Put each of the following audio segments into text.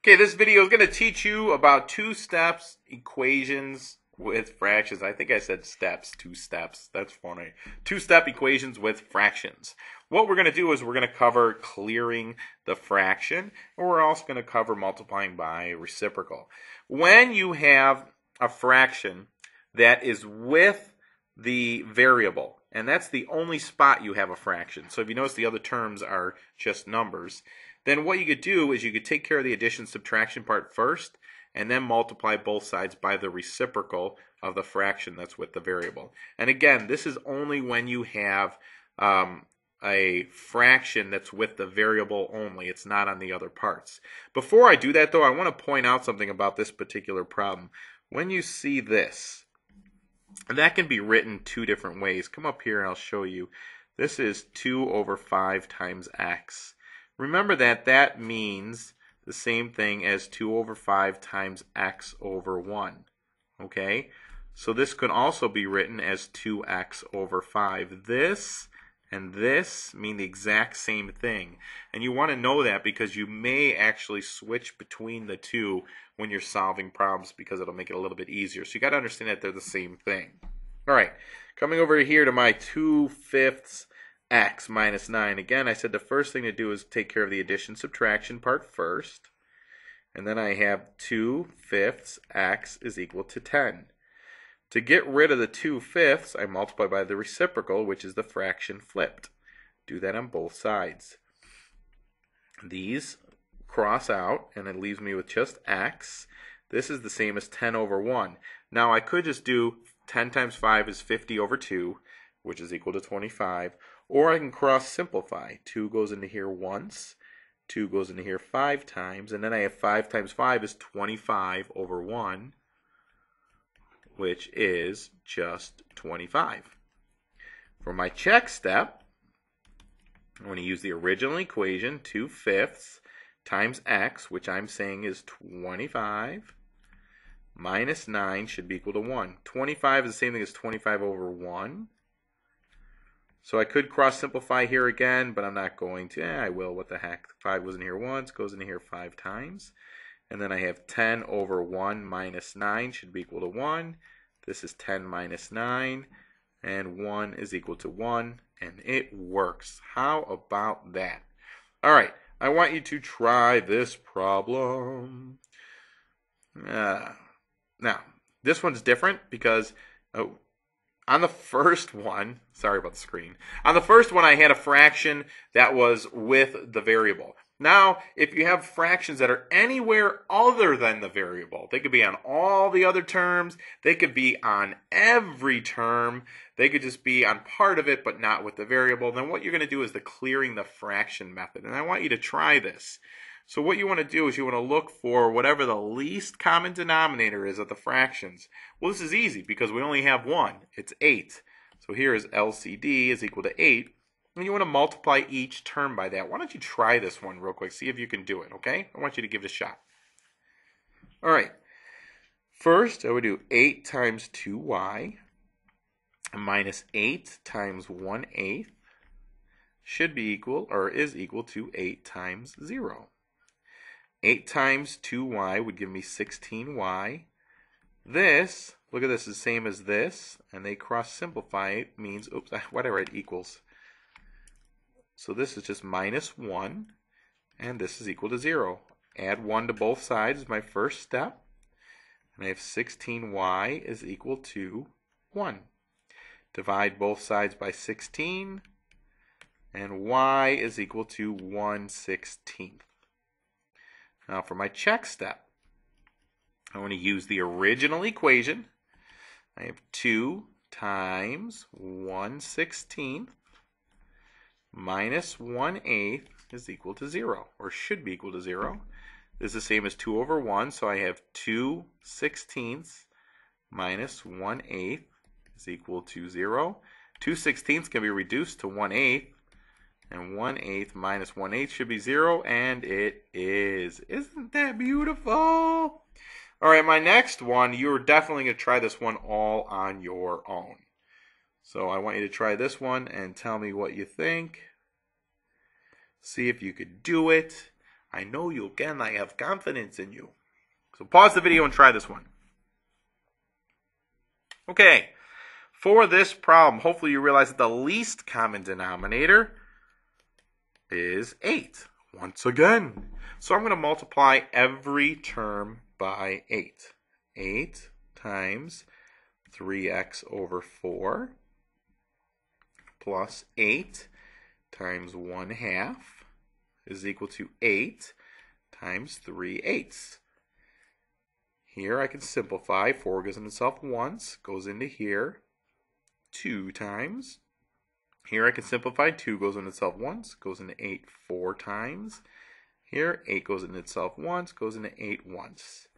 Okay, this video is going to teach you about two-step equations with fractions. I think I said steps, two steps. That's funny. Two-step equations with fractions. What we're going to do is we're going to cover clearing the fraction, and we're also going to cover multiplying by reciprocal. When you have a fraction that is with the variable, and that's the only spot you have a fraction. So if you notice the other terms are just numbers, then what you could do is you could take care of the addition subtraction part first and then multiply both sides by the reciprocal of the fraction that's with the variable. And again, this is only when you have a fraction that's with the variable only. It's not on the other parts. Before I do that though, I want to point out something about this particular problem. When you see this, and that can be written two different ways. Come up here and I'll show you. This is 2 over 5 times x. Remember that that means the same thing as 2 over 5 times x over 1. Okay? So this could also be written as 2x over 5. This and this mean the exact same thing. And you want to know that because you may actually switch between the two when you're solving problems because it'll make it a little bit easier. So you got to understand that they're the same thing. All right, coming over here to my 2/5 x minus 9. Again, I said the first thing to do is take care of the addition subtraction part first. And then I have 2/5 x is equal to 10. To get rid of the 2/5, I multiply by the reciprocal, which is the fraction flipped. Do that on both sides. These cross out, and it leaves me with just x. This is the same as 10 over 1. Now, I could just do 10 times 5 is 50 over 2, which is equal to 25. Or I can cross simplify. 2 goes into here once. 2 goes into here 5 times. And then I have 5 times 5 is 25 over 1, which is just 25. For my check step, I'm going to use the original equation, 2/5 times x, which I'm saying is 25, minus 9 should be equal to 1. 25 is the same thing as 25 over 1. So I could cross simplify here again, but I'm not going to. I will, what the heck. 5 goes in here once, goes in here 5 times. And then I have 10 over 1 minus 9 should be equal to 1. This is 10 minus 9, and 1 is equal to 1, and it works. How about that? All right, I want you to try this problem. Now, this one's different because on the first one, sorry about the screen. On the first one, I had a fraction that was with the variable. Now, if you have fractions that are anywhere other than the variable, they could be on all the other terms, they could be on every term, they could just be on part of it but not with the variable, then what you're going to do is the clearing the fraction method. And I want you to try this. So what you want to do is you want to look for whatever the least common denominator is of the fractions. Well, this is easy because we only have one. It's 8. So here is LCD is equal to 8. And you want to multiply each term by that. Why don't you try this one real quick, see if you can do it, okay? I want you to give it a shot. All right. First, I would do 8 times 2y minus 8 times 1/8 should be equal, or is equal to 8 times 0. 8 times 2y would give me 16y. This, look at this, is the same as this, and they cross simplify. It means, oops, why did I write equals? So this is just minus 1, and this is equal to 0. Add 1 to both sides is my first step. And I have 16y is equal to 1. Divide both sides by 16, and y is equal to 1/16. Now for my check step, I want to use the original equation. I have 2 times 1/16 minus 1/8 is equal to 0, or should be equal to 0. This is the same as 2 over 1, so I have 2/16 minus 1/8 is equal to 0. 2/16 can be reduced to 1/8, and 1/8 minus 1/8 should be 0, and it is. Isn't that beautiful? All right, my next one, you're definitely going to try this one all on your own. So I want you to try this one and tell me what you think. See if you could do it. I know you can. I have confidence in you. So pause the video and try this one. Okay. For this problem, hopefully you realize that the least common denominator is 8. Once again. So I'm going to multiply every term by 8. 8 times 3x over 4 plus 8 times 1/2 is equal to 8 times 3/8. Here I can simplify. 4 goes into itself once, goes into here 2 times. Here I can simplify. 2 goes into itself once, goes into 8 4 times. Here 8 goes into itself once, goes into 8 once.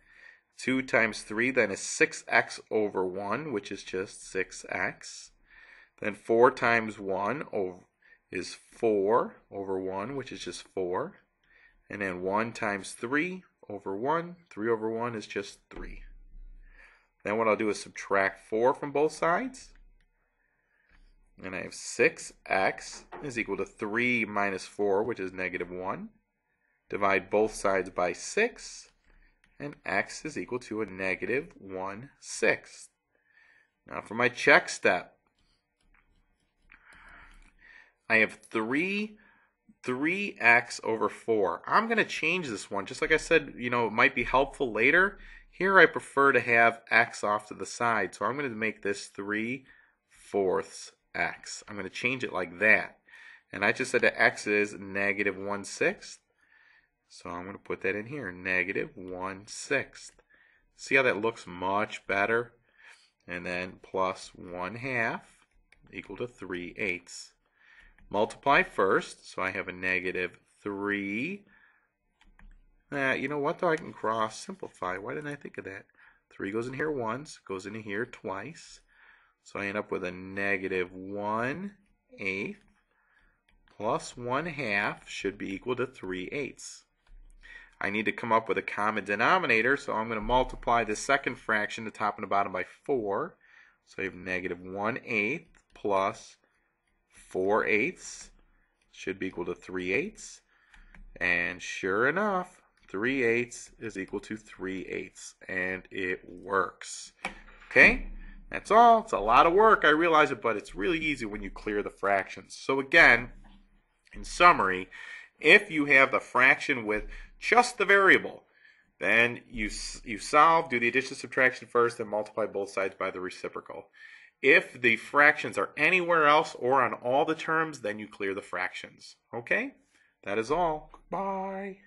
2 times 3 then is 6x over 1, which is just 6x. Then 4 times 1 is 4 over 1, which is just 4. And then 1 times 3 over 1, 3 over 1 is just 3. Then what I'll do is subtract 4 from both sides. And I have 6x is equal to 3 minus 4, which is negative 1. Divide both sides by 6. And x is equal to a negative 1/6. Now for my check step, I have 3x over 4. I'm going to change this one. Just like I said, it might be helpful later. Here I prefer to have x off to the side. So I'm going to make this 3/4 x. I'm going to change it like that. And I just said that x is negative 1/6. So I'm going to put that in here, negative 1/6. See how that looks much better? And then plus 1/2 equal to 3/8. Multiply first, so I have a negative 3. You know what though? I can cross simplify. Why didn't I think of that? 3 goes in here once, goes into here twice. So I end up with a negative 1/8 plus 1/2 should be equal to 3/8. I need to come up with a common denominator, so I'm going to multiply the second fraction, the top and the bottom, by 4. So I have negative 1/8 plus 4/8 should be equal to 3/8. And sure enough, 3/8 is equal to 3/8. And it works. Okay? That's all. It's a lot of work, I realize it, but it's really easy when you clear the fractions. So again, in summary, if you have the fraction with just the variable, then you solve, do the addition subtraction first, then multiply both sides by the reciprocal. If the fractions are anywhere else or on all the terms, then you clear the fractions. Okay? That is all. Bye.